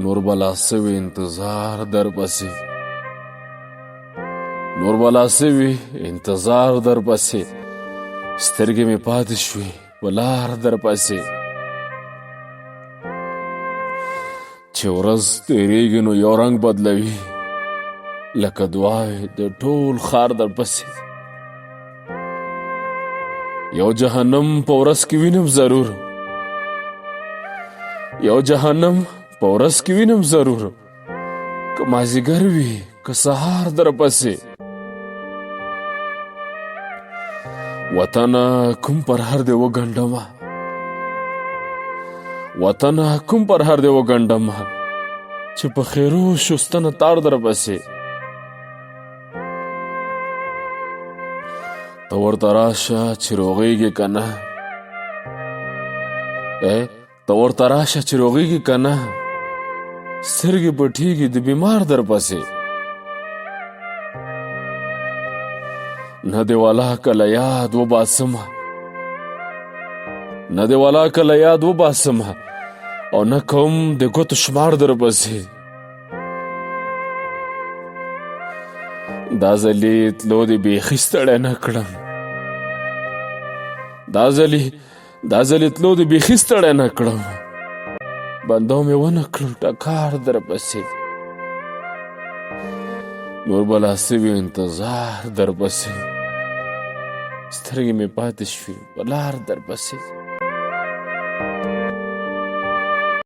نور بلا سوی انتظار در پسې نور بلا سوی انتظار در پسې سترګې مې پاتې شوې ولار در پسې چې ورځ تېرېږي نو یو رنګ بدلوي لکه دعاوې د ټول ښار در پسې یو جهنم په ورځ کې وینم ضرور یو جهنم په ورځ کې وینم ضرور که مازدیګر وي که سهار در پسې وطنه کوم پرهر دې وګنډمه وطنه کوم پرهر دې وګنډمه چې په خیرو شستنه تار در پسې ته ورته راشه چې روغېږې که نه ته ورته راشه چې روغېږې که نه سترګې پټېږي د بیمار در پسې نه دې والا کله یاد وباسمه نه دې والا کله یاد وباسمه او نه کوم د ګوتو شمار در پسې دا ځلې تلو دې بیخي ستړی نه کړم دا ځلې تلو دې بیخي ستړی نه کړم بندو مې ونه کړل ټکار در پسې نور بلا سوی انتظار در پسې سترګې مې پاتې شوې ولار در پسې